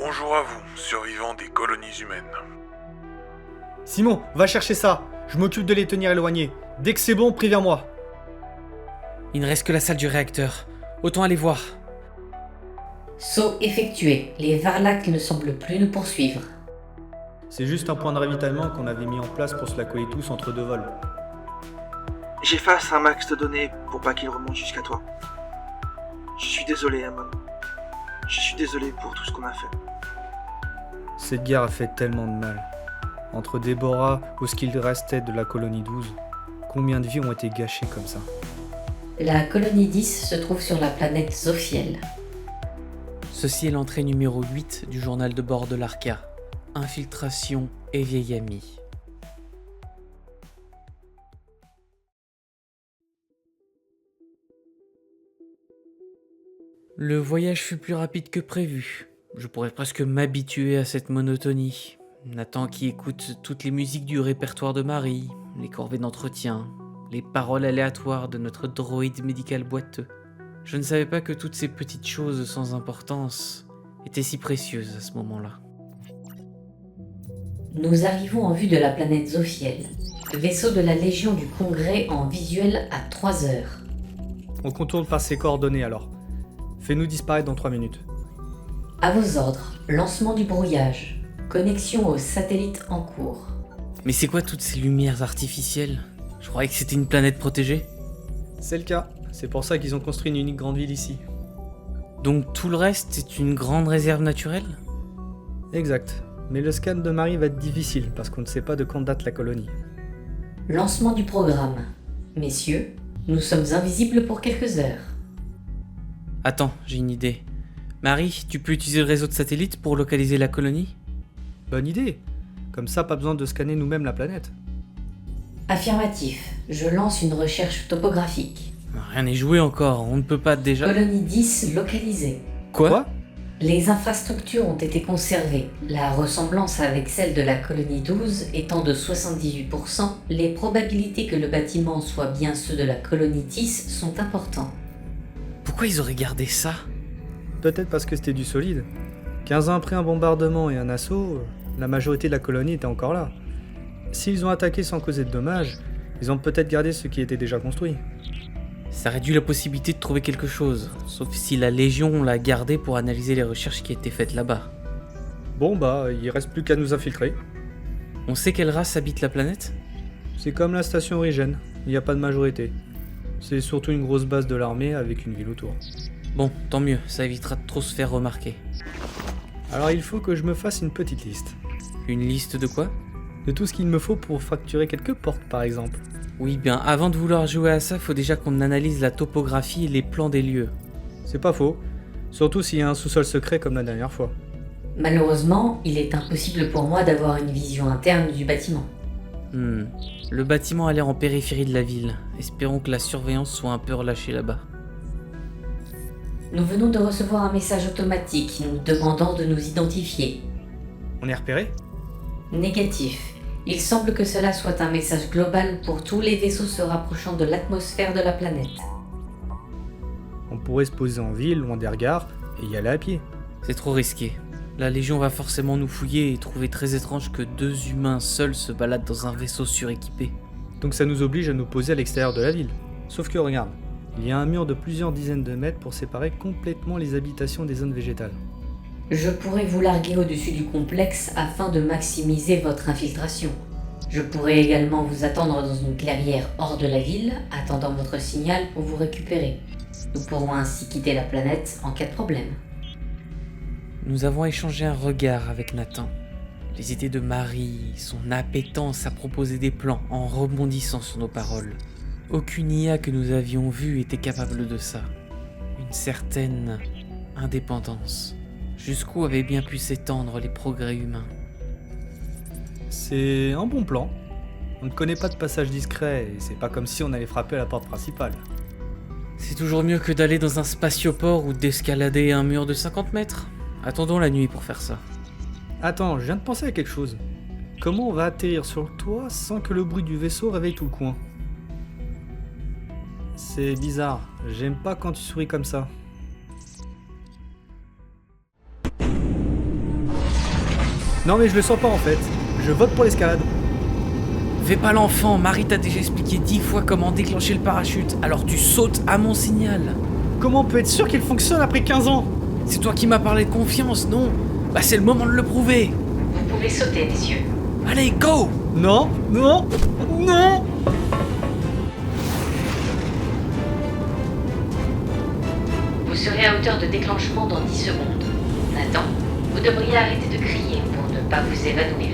Bonjour à vous, survivants des colonies humaines. Simon, va chercher ça. Je m'occupe de les tenir éloignés. Dès que c'est bon, préviens-moi. Il ne reste que la salle du réacteur. Autant aller voir. Saut effectué. Les Varlacs ne semblent plus nous poursuivre. C'est juste un point de ravitaillement qu'on avait mis en place pour se la coller tous entre deux vols. J'efface un max de données pour pas qu'il remonte jusqu'à toi. Je suis désolé, Amon. Je suis désolé pour tout ce qu'on a fait. Cette guerre a fait tellement de mal. Entre Déborah ou ce qu'il restait de la colonie 12, combien de vies ont été gâchées comme ça? La colonie 10 se trouve sur la planète Zophiel. Ceci est l'entrée numéro 8 du journal de bord de l'Arca. Infiltration et vieil ami. Le voyage fut plus rapide que prévu. Je pourrais presque m'habituer à cette monotonie. Nathan qui écoute toutes les musiques du répertoire de Marie, les corvées d'entretien, les paroles aléatoires de notre droïde médical boiteux. Je ne savais pas que toutes ces petites choses sans importance étaient si précieuses à ce moment-là. Nous arrivons en vue de la planète Zophiel. Vaisseau de la Légion du Congrès en visuel à 3 heures. On contourne par ses coordonnées alors. Fais-nous disparaître dans 3 minutes. À vos ordres, lancement du brouillage. Connexion au satellite en cours. Mais c'est quoi toutes ces lumières artificielles? Je croyais que c'était une planète protégée. C'est le cas. C'est pour ça qu'ils ont construit une unique grande ville ici. Donc tout le reste est une grande réserve naturelle? Exact. Mais le scan de Marie va être difficile parce qu'on ne sait pas de quand date la colonie. Lancement du programme. Messieurs, nous sommes invisibles pour quelques heures. Attends, j'ai une idée. Marie, tu peux utiliser le réseau de satellites pour localiser la colonie? Bonne idée. Comme ça, pas besoin de scanner nous-mêmes la planète. Affirmatif. Je lance une recherche topographique. Rien n'est joué encore, on ne peut pas déjà... Colonie 10 localisée. Quoi? Les infrastructures ont été conservées. La ressemblance avec celle de la colonie 12 étant de 78%, les probabilités que le bâtiment soit bien ceux de la colonie 10 sont importantes. Pourquoi ils auraient gardé ça? Peut-être parce que c'était du solide. 15 ans après un bombardement et un assaut, la majorité de la colonie était encore là. S'ils ont attaqué sans causer de dommages, ils ont peut-être gardé ce qui était déjà construit. Ça réduit la possibilité de trouver quelque chose, sauf si la Légion l'a gardé pour analyser les recherches qui étaient faites là-bas. Bon bah, il reste plus qu'à nous infiltrer. On sait quelle race habite la planète? C'est comme la station Origène, il n'y a pas de majorité. C'est surtout une grosse base de l'armée avec une ville autour. Bon, tant mieux, ça évitera de trop se faire remarquer. Alors il faut que je me fasse une petite liste. Une liste de quoi? De tout ce qu'il me faut pour fracturer quelques portes par exemple. Oui, bien, avant de vouloir jouer à ça, faut déjà qu'on analyse la topographie et les plans des lieux. C'est pas faux, surtout s'il y a un sous-sol secret comme la dernière fois. Malheureusement, il est impossible pour moi d'avoir une vision interne du bâtiment. Le bâtiment a l'air en périphérie de la ville. Espérons que la surveillance soit un peu relâchée là-bas. Nous venons de recevoir un message automatique nous demandant de nous identifier. On est repéré? Négatif. Il semble que cela soit un message global pour tous les vaisseaux se rapprochant de l'atmosphère de la planète. On pourrait se poser en ville, loin des regards, et y aller à pied. C'est trop risqué. La Légion va forcément nous fouiller et trouver très étrange que 2 humains seuls se baladent dans un vaisseau suréquipé. Donc ça nous oblige à nous poser à l'extérieur de la ville. Sauf que regarde, il y a un mur de plusieurs dizaines de mètres pour séparer complètement les habitations des zones végétales. Je pourrais vous larguer au-dessus du complexe afin de maximiser votre infiltration. Je pourrais également vous attendre dans une clairière hors de la ville, attendant votre signal pour vous récupérer. Nous pourrons ainsi quitter la planète en cas de problème. Nous avons échangé un regard avec Nathan. Les idées de Marie, son appétence à proposer des plans en rebondissant sur nos paroles. Aucune IA que nous avions vue était capable de ça. Une certaine indépendance. Jusqu'où avaient bien pu s'étendre les progrès humains? C'est un bon plan. On ne connaît pas de passage discret et c'est pas comme si on allait frapper à la porte principale. C'est toujours mieux que d'aller dans un spatioport ou d'escalader un mur de 50 mètres. Attendons la nuit pour faire ça. Attends, je viens de penser à quelque chose. Comment on va atterrir sur le toit sans que le bruit du vaisseau réveille tout le coin? C'est bizarre, j'aime pas quand tu souris comme ça. Non mais je le sens pas en fait. Je vote pour l'escalade. Fais pas l'enfant, Marie t'a déjà expliqué 10 fois comment déclencher le parachute, alors tu sautes à mon signal. Comment on peut être sûr qu'il fonctionne après 15 ans? C'est toi qui m'as parlé de confiance, non? Bah c'est le moment de le prouver. Vous pouvez sauter, messieurs. Allez, go! Non, non, non. Vous serez à hauteur de déclenchement dans 10 secondes. Nathan, vous devriez arrêter de crier pour ne pas vous évanouir.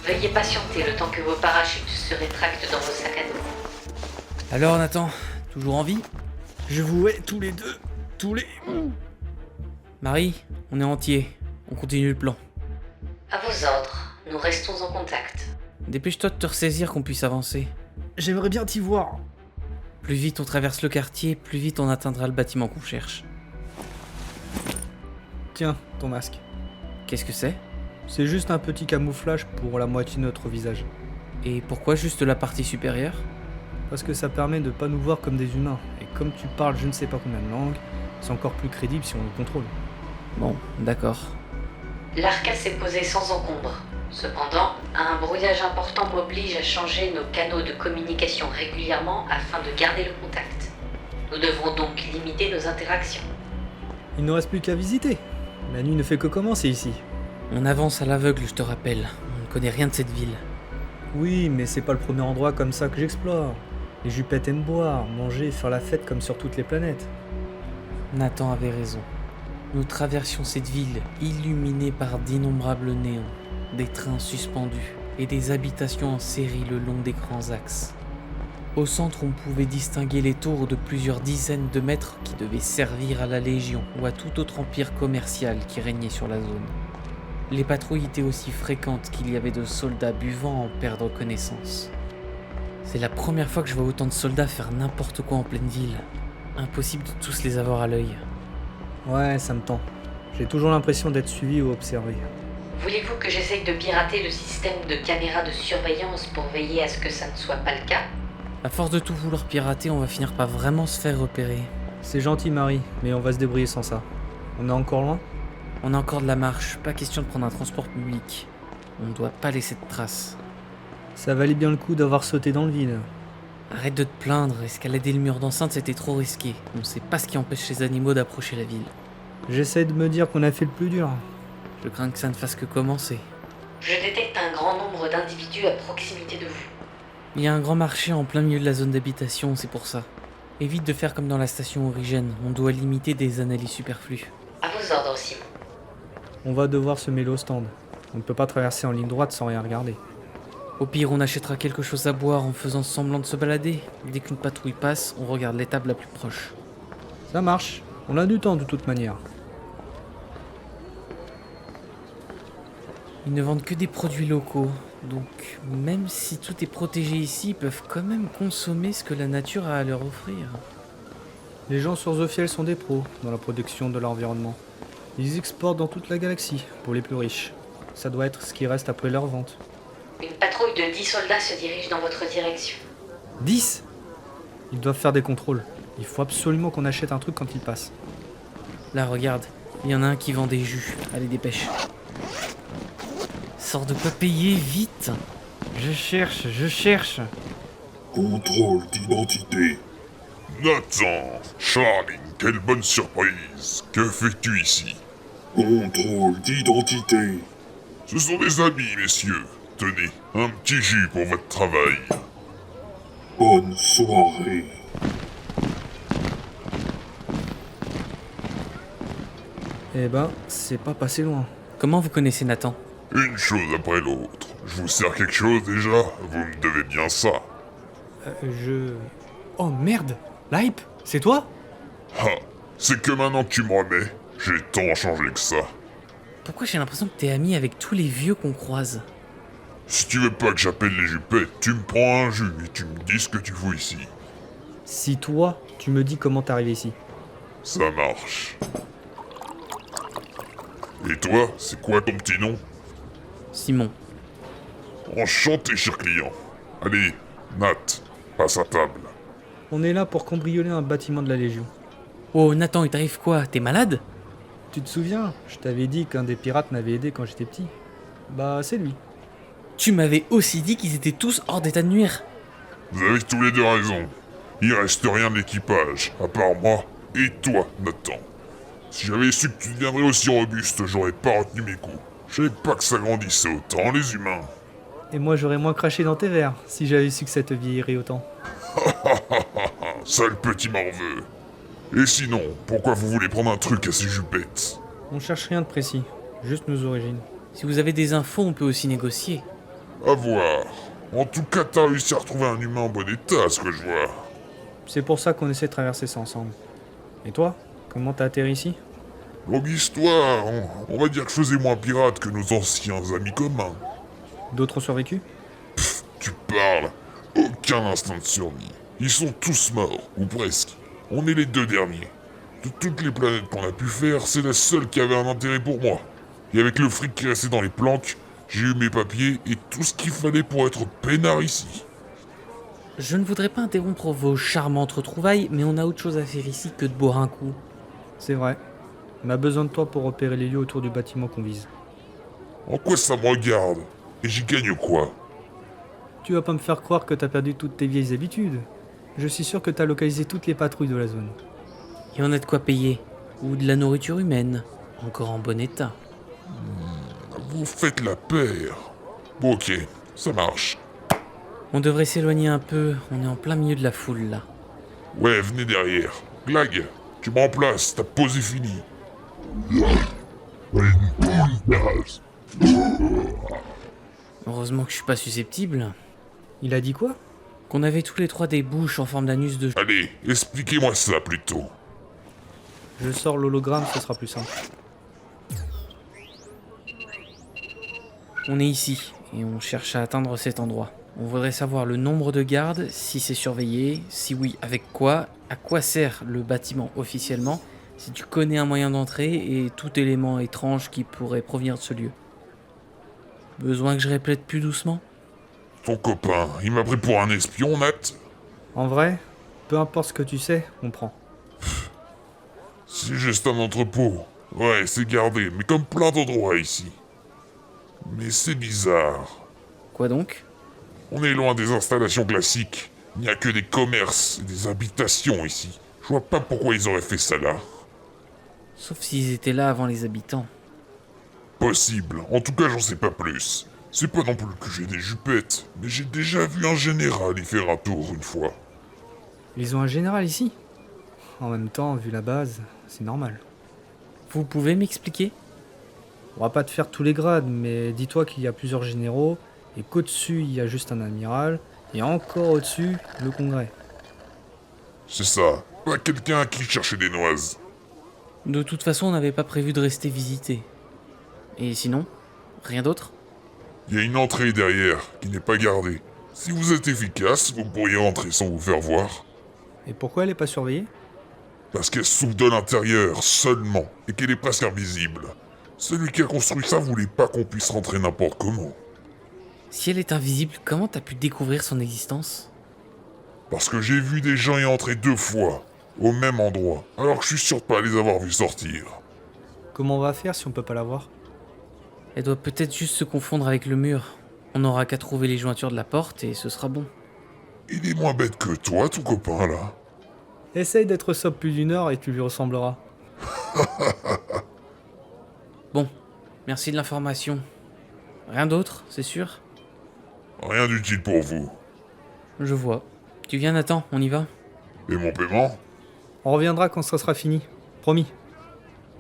Veuillez patienter le temps que vos parachutes se rétractent dans vos sacs à dos. Alors Nathan, toujours en vie? Je vous hais tous les deux. Tous les... Marie, on est entier. On continue le plan. À vos ordres, nous restons en contact. Dépêche-toi de te ressaisir qu'on puisse avancer. J'aimerais bien t'y voir. Plus vite on traverse le quartier, plus vite on atteindra le bâtiment qu'on cherche. Tiens, ton masque. Qu'est-ce que c'est? C'est juste un petit camouflage pour la moitié de notre visage. Et pourquoi juste la partie supérieure? Parce que ça permet de pas nous voir comme des humains. Et comme tu parles je ne sais pas combien de langues, c'est encore plus crédible si on le contrôle. Bon, d'accord. L'arca s'est posé sans encombre. Cependant, un brouillage important m'oblige à changer nos canaux de communication régulièrement afin de garder le contact. Nous devrons donc limiter nos interactions. Il ne reste plus qu'à visiter. La nuit ne fait que commencer ici. On avance à l'aveugle, je te rappelle. On ne connaît rien de cette ville. Oui, mais c'est pas le premier endroit comme ça que j'explore. Les jupettes aiment boire, manger et faire la fête comme sur toutes les planètes. Nathan avait raison. Nous traversions cette ville illuminée par d'innombrables néons, des trains suspendus et des habitations en série le long des grands axes. Au centre, on pouvait distinguer les tours de plusieurs dizaines de mètres qui devaient servir à la Légion ou à tout autre empire commercial qui régnait sur la zone. Les patrouilles étaient aussi fréquentes qu'il y avait de soldats buvant à en perdre connaissance. C'est la première fois que je vois autant de soldats faire n'importe quoi en pleine ville. Impossible de tous les avoir à l'œil. Ouais, ça me tend. J'ai toujours l'impression d'être suivi ou observé. Voulez-vous que j'essaye de pirater le système de caméras de surveillance pour veiller à ce que ça ne soit pas le cas? À force de tout vouloir pirater, on va finir par vraiment se faire repérer. C'est gentil Marie, mais on va se débrouiller sans ça. On est encore loin? On a encore de la marche, pas question de prendre un transport public. On ne doit pas laisser de traces. Ça valait bien le coup d'avoir sauté dans le vide. Arrête de te plaindre, escalader le mur d'enceinte c'était trop risqué. On sait pas ce qui empêche les animaux d'approcher la ville. J'essaie de me dire qu'on a fait le plus dur. Je crains que ça ne fasse que commencer. Je détecte un grand nombre d'individus à proximité de vous. Il y a un grand marché en plein milieu de la zone d'habitation, c'est pour ça. Évite de faire comme dans la station Origène, on doit limiter des analyses superflues. À vos ordres, Simon. On va devoir se mêler au stand. On ne peut pas traverser en ligne droite sans rien regarder. Au pire, on achètera quelque chose à boire en faisant semblant de se balader. Dès qu'une patrouille passe, on regarde l'étable la plus proche. Ça marche. On a du temps de toute manière. Ils ne vendent que des produits locaux, donc même si tout est protégé ici, ils peuvent quand même consommer ce que la nature a à leur offrir. Les gens sur The Fiel sont des pros dans la protection de l'environnement. Ils exportent dans toute la galaxie, pour les plus riches. Ça doit être ce qui reste après leur vente. Une patrouille de 10 soldats se dirige dans votre direction. 10 ? Ils doivent faire des contrôles. Il faut absolument qu'on achète un truc quand ils passent. Là, regarde, il y en a un qui vend des jus. Allez, dépêche. Sors de quoi payer, vite. Je cherche. Contrôle d'identité. Nathan, Charlie, quelle bonne surprise. Que fais-tu ici? Contrôle d'identité. Ce sont des amis, messieurs. Tenez, un petit jus pour votre travail. Bonne soirée. Eh ben, c'est pas passé loin. Comment vous connaissez Nathan? Une chose après l'autre. Je vous sers quelque chose déjà? Vous me devez bien ça. Oh merde! L'hype? C'est toi? Ah, c'est que maintenant que tu me remets. J'ai tant changé que ça. Pourquoi j'ai l'impression que t'es ami avec tous les vieux qu'on croise? Si tu veux pas que j'appelle les jupettes, tu me prends un jus et tu me dis ce que tu fous ici. Si toi, tu me dis comment t'es arrivé ici. Ça marche. Et toi, c'est quoi ton petit nom? Simon. Enchanté, cher client. Allez, Nat, passe à table. On est là pour cambrioler un bâtiment de la Légion. Oh, Nathan, il t'arrive quoi? T'es malade? Tu te souviens? Je t'avais dit qu'un des pirates m'avait aidé quand j'étais petit. Bah, c'est lui. Tu m'avais aussi dit qu'ils étaient tous hors d'état de nuire. Vous avez tous les deux raison. Il reste rien de l'équipage, à part moi et toi, Nathan. Si j'avais su que tu deviendrais aussi robuste, j'aurais pas retenu mes coups. Je savais pas que ça grandissait autant, les humains. Et moi, j'aurais moins craché dans tes verres si j'avais su que ça te vieillirait autant. Sale petit morveux. Et sinon, pourquoi vous voulez prendre un truc à ces jupettes? On cherche rien de précis, juste nos origines. Si vous avez des infos, on peut aussi négocier. À voir. En tout cas, t'as réussi à retrouver un humain en bon état, à ce que je vois. C'est pour ça qu'on essaie de traverser ça ensemble. Et toi, comment t'as atterri ici? Longue histoire, on va dire que je faisais moins pirate que nos anciens amis communs. D'autres ont survécu? Tu parles. Aucun instinct de survie. Ils sont tous morts, ou presque. On est les deux derniers. De toutes les planètes qu'on a pu faire, c'est la seule qui avait un intérêt pour moi. Et avec le fric qui restait dans les planques, j'ai eu mes papiers et tout ce qu'il fallait pour être peinard ici. Je ne voudrais pas interrompre vos charmantes retrouvailles, mais on a autre chose à faire ici que de boire un coup. C'est vrai. On a besoin de toi pour repérer les lieux autour du bâtiment qu'on vise. En quoi ça me regarde? Et j'y gagne quoi? Tu vas pas me faire croire que t'as perdu toutes tes vieilles habitudes. Je suis sûr que t'as localisé toutes les patrouilles de la zone. Et on a de quoi payer. Ou de la nourriture humaine. Encore en bon état. Vous faites la paire. Bon, ok, ça marche. On devrait s'éloigner un peu, on est en plein milieu de la foule là. Ouais, venez derrière. Glag, tu me remplaces, ta pause est finie. Heureusement que je suis pas susceptible. Il a dit quoi? Qu'on avait tous les trois des bouches en forme d'anus de... Allez, expliquez-moi ça plutôt. Je sors l'hologramme, ce sera plus simple. On est ici, et on cherche à atteindre cet endroit. On voudrait savoir le nombre de gardes, si c'est surveillé, si oui, avec quoi, à quoi sert le bâtiment officiellement, si tu connais un moyen d'entrée et tout élément étrange qui pourrait provenir de ce lieu. Besoin que je répète plus doucement? Ton copain, il m'a pris pour un espion, Nat? En vrai, peu importe ce que tu sais, on prend. C'est juste un entrepôt. Ouais, c'est gardé, mais comme plein d'endroits ici. Mais c'est bizarre. Quoi donc? On est loin des installations classiques. Il n'y a que des commerces et des habitations ici. Je vois pas pourquoi ils auraient fait ça là. Sauf s'ils étaient là avant les habitants. Possible. En tout cas, j'en sais pas plus. C'est pas non plus que j'ai des jupettes, mais j'ai déjà vu un général y faire un tour une fois. Ils ont un général ici? En même temps, vu la base, c'est normal. Vous pouvez m'expliquer? On va pas te faire tous les grades, mais dis-toi qu'il y a plusieurs généraux, et qu'au-dessus il y a juste un amiral, et encore au-dessus, le congrès. C'est ça. Pas quelqu'un à qui chercher des noises. De toute façon, on n'avait pas prévu de rester visiter. Et sinon? Rien d'autre? Il y a une entrée derrière, qui n'est pas gardée. Si vous êtes efficace, vous pourriez rentrer sans vous faire voir. Et pourquoi elle est pas surveillée? Parce qu'elle s'ouvre de l'intérieur, seulement, et qu'elle est presque invisible. Celui qui a construit ça voulait pas qu'on puisse rentrer n'importe comment. Si elle est invisible, comment t'as pu découvrir son existence? Parce que j'ai vu des gens y entrer 2 fois, au même endroit, alors que je suis sûr de pas les avoir vus sortir. Comment on va faire si on peut pas la voir? Elle doit peut-être juste se confondre avec le mur. On n'aura qu'à trouver les jointures de la porte et ce sera bon. Il est moins bête que toi, ton copain, là. Essaye d'être sobre plus d'une heure et tu lui ressembleras. Bon, merci de l'information. Rien d'autre, c'est sûr? Rien d'utile pour vous. Je vois. Tu viens, Nathan, on y va? Et mon paiement? On reviendra quand ça sera fini. Promis.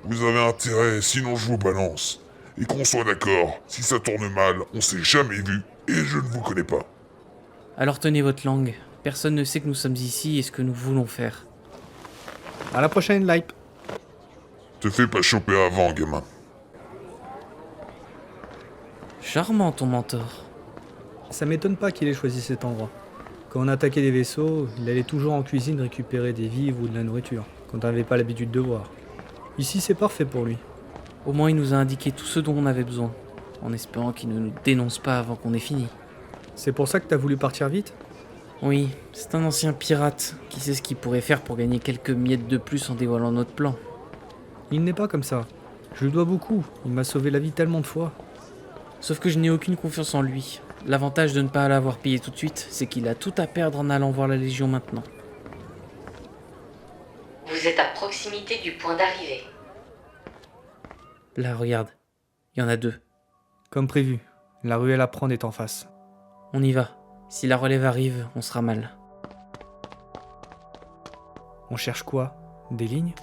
Vous avez intérêt, sinon je vous balance. Et qu'on soit d'accord, si ça tourne mal, on s'est jamais vu, et je ne vous connais pas. Alors tenez votre langue. Personne ne sait que nous sommes ici et ce que nous voulons faire. À la prochaine, Lipe. Te fais pas choper avant, gamin. Charmant ton mentor. Ça m'étonne pas qu'il ait choisi cet endroit. Quand on attaquait des vaisseaux, il allait toujours en cuisine récupérer des vivres ou de la nourriture, quand on n'avait pas l'habitude de voir. Ici, c'est parfait pour lui. Au moins, il nous a indiqué tout ce dont on avait besoin, en espérant qu'il ne nous dénonce pas avant qu'on ait fini. C'est pour ça que t'as voulu partir vite? Oui, c'est un ancien pirate qui sait ce qu'il pourrait faire pour gagner quelques miettes de plus en dévoilant notre plan. Il n'est pas comme ça. Je lui dois beaucoup. Il m'a sauvé la vie tellement de fois. Sauf que je n'ai aucune confiance en lui. L'avantage de ne pas l'avoir payé tout de suite, c'est qu'il a tout à perdre en allant voir la Légion maintenant. Vous êtes à proximité du point d'arrivée. Là, regarde. Il y en a 2. Comme prévu. La ruelle à prendre est en face. On y va. Si la relève arrive, on sera mal. On cherche quoi? Des lignes?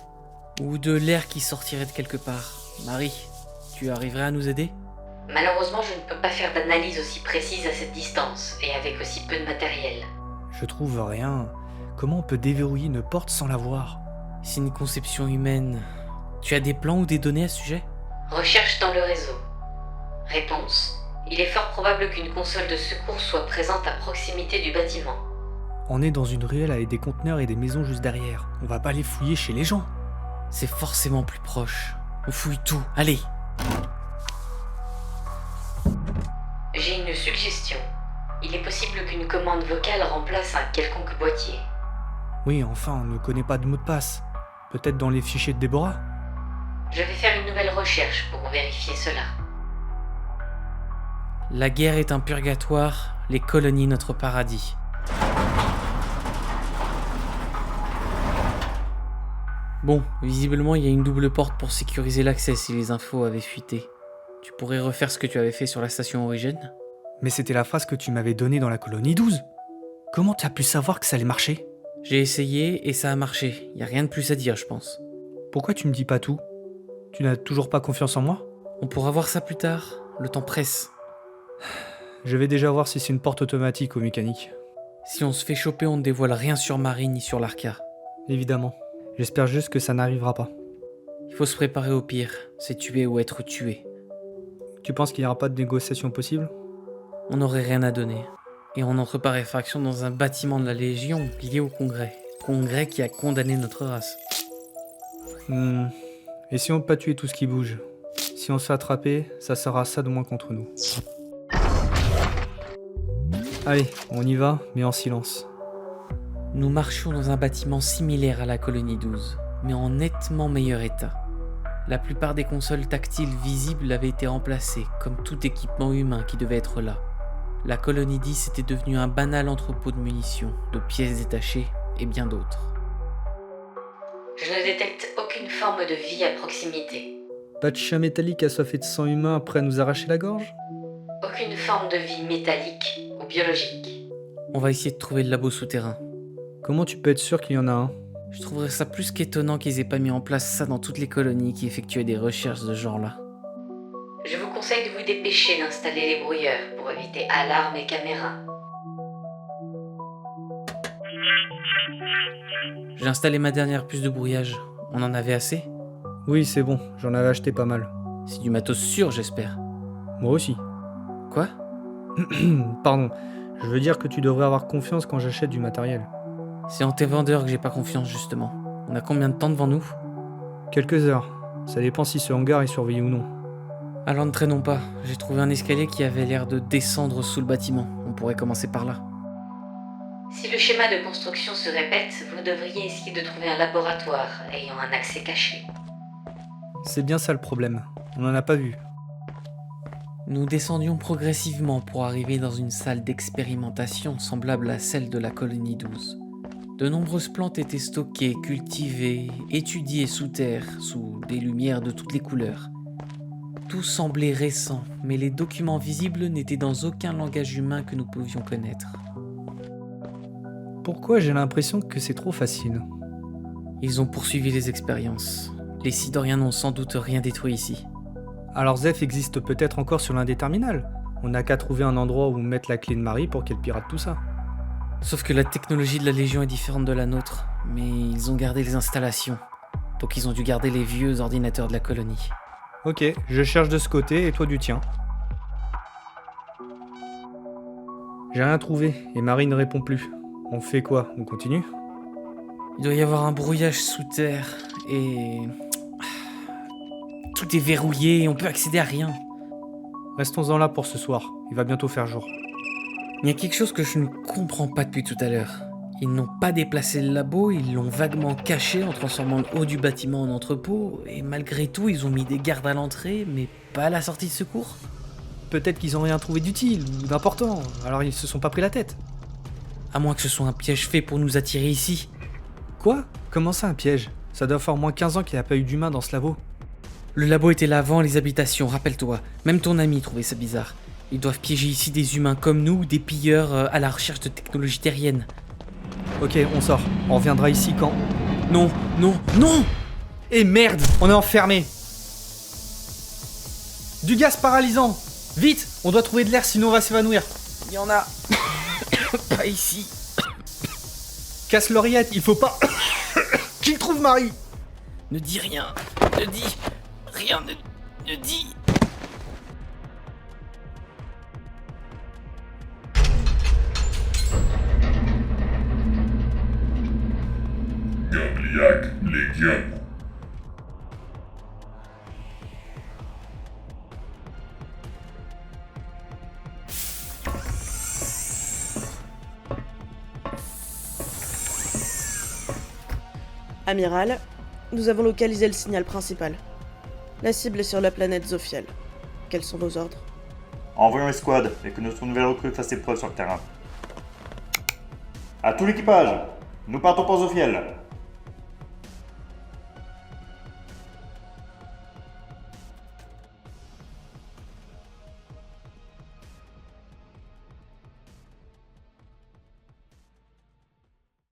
Ou de l'air qui sortirait de quelque part. Marie, tu arriverais à nous aider? Malheureusement, je ne peux pas faire d'analyse aussi précise à cette distance et avec aussi peu de matériel. Je trouve rien. Comment on peut déverrouiller une porte sans la voir? C'est une conception humaine. Tu as des plans ou des données à ce sujet? Recherche dans le réseau. Réponse. Il est fort probable qu'une console de secours soit présente à proximité du bâtiment. On est dans une ruelle avec des conteneurs et des maisons juste derrière. On va pas aller fouiller chez les gens. C'est forcément plus proche. On fouille tout, allez! J'ai une suggestion. Il est possible qu'une commande vocale remplace un quelconque boîtier. Oui, enfin, on ne connaît pas de mot de passe. Peut-être dans les fichiers de Déborah? Je vais faire une nouvelle recherche pour vérifier cela. La guerre est un purgatoire, les colonies notre paradis. Bon, visiblement il y a une double porte pour sécuriser l'accès si les infos avaient fuité. Tu pourrais refaire ce que tu avais fait sur la station Origène? Mais c'était la phrase que tu m'avais donnée dans la colonie 12. Comment t'as pu savoir que ça allait marcher? J'ai essayé et ça a marché, y a rien de plus à dire je pense. Pourquoi tu me dis pas tout? Tu n'as toujours pas confiance en moi? On pourra voir ça plus tard, le temps presse. Je vais déjà voir si c'est une porte automatique ou mécanique. Si on se fait choper, on ne dévoile rien sur Marie ni sur l'Arca. Évidemment. J'espère juste que ça n'arrivera pas. Il faut se préparer au pire, c'est tuer ou être tué. Tu penses qu'il n'y aura pas de négociation possible? On n'aurait rien à donner. Et on entre par effraction dans un bâtiment de la Légion lié au Congrès. Congrès qui a condamné notre race. Et si on peut pas tuer tout ce qui bouge? Si on se fait attraper, ça sera ça de moins contre nous. Allez, on y va, mais en silence. Nous marchions dans un bâtiment similaire à la colonie 12, mais en nettement meilleur état. La plupart des consoles tactiles visibles avaient été remplacées, comme tout équipement humain qui devait être là. La colonie 10 était devenue un banal entrepôt de munitions, de pièces détachées et bien d'autres. Je ne détecte aucune forme de vie à proximité. Pas de chien métallique assoiffé de sang humain prêt à nous arracher la gorge? Aucune forme de vie métallique ou biologique. On va essayer de trouver le labo souterrain. Comment tu peux être sûr qu'il y en a un? Je trouverais ça plus qu'étonnant qu'ils aient pas mis en place ça dans toutes les colonies qui effectuaient des recherches de ce genre-là. Je vous conseille de vous dépêcher d'installer les brouilleurs pour éviter alarmes et caméras. J'ai installé ma dernière puce de brouillage. On en avait assez? Oui, c'est bon, j'en avais acheté pas mal. C'est du matos sûr, j'espère. Moi aussi. Quoi? Pardon, je veux dire que tu devrais avoir confiance quand j'achète du matériel. C'est en tes vendeurs que j'ai pas confiance, justement. On a combien de temps devant nous? Quelques heures. Ça dépend si ce hangar est surveillé ou non. Alors ne traînons pas. J'ai trouvé un escalier qui avait l'air de descendre sous le bâtiment. On pourrait commencer par là. Si le schéma de construction se répète, vous devriez essayer de trouver un laboratoire ayant un accès caché. C'est bien ça le problème. On n'en a pas vu. Nous descendions progressivement pour arriver dans une salle d'expérimentation semblable à celle de la colonie 12. De nombreuses plantes étaient stockées, cultivées, étudiées sous terre, sous des lumières de toutes les couleurs. Tout semblait récent, mais les documents visibles n'étaient dans aucun langage humain que nous pouvions connaître. Pourquoi j'ai l'impression que c'est trop facile? Ils ont poursuivi les expériences. Les Sidoriens n'ont sans doute rien détruit ici. Alors Zeph existe peut-être encore sur l'un des terminals. On n'a qu'à trouver un endroit où mettre la clé de Marie pour qu'elle pirate tout ça. Sauf que la technologie de la Légion est différente de la nôtre, mais ils ont gardé les installations. Donc ils ont dû garder les vieux ordinateurs de la colonie. Ok, je cherche de ce côté et toi du tien. J'ai rien trouvé et Marie ne répond plus. On fait quoi? On continue? Il doit y avoir un brouillage sous terre et... Tout est verrouillé et on peut accéder à rien. Restons-en là pour ce soir, il va bientôt faire jour. Il y a quelque chose que je ne comprends pas depuis tout à l'heure. Ils n'ont pas déplacé le labo, ils l'ont vaguement caché en transformant le haut du bâtiment en entrepôt, et malgré tout, ils ont mis des gardes à l'entrée, mais pas à la sortie de secours. Peut-être qu'ils ont rien trouvé d'utile ou d'important, alors ils se sont pas pris la tête. À moins que ce soit un piège fait pour nous attirer ici. Quoi? Comment ça un piège? Ça doit faire au moins 15 ans qu'il n'y a pas eu d'humains dans ce labo. Le labo était là avant les habitations, rappelle-toi. Même ton ami trouvait ça bizarre. Ils doivent piéger ici des humains comme nous ou des pilleurs à la recherche de technologies terriennes. Ok, on sort. On reviendra ici quand? Non, non, non! Et merde, on est enfermé. Du gaz paralysant. Vite, on doit trouver de l'air sinon on va s'évanouir. Il y en a pas ici. Casse l'oreillette, il faut pas qu'il trouve Marie. Ne dis rien, ne dis rien, ne dis. Gabliac Legion. Amiral, nous avons localisé le signal principal. La cible est sur la planète Zophiel. Quels sont vos ordres? Envoyons l'escouade et que notre nouvelle recrue fasse ses preuves sur le terrain. À tout l'équipage, nous partons pour Zophiel.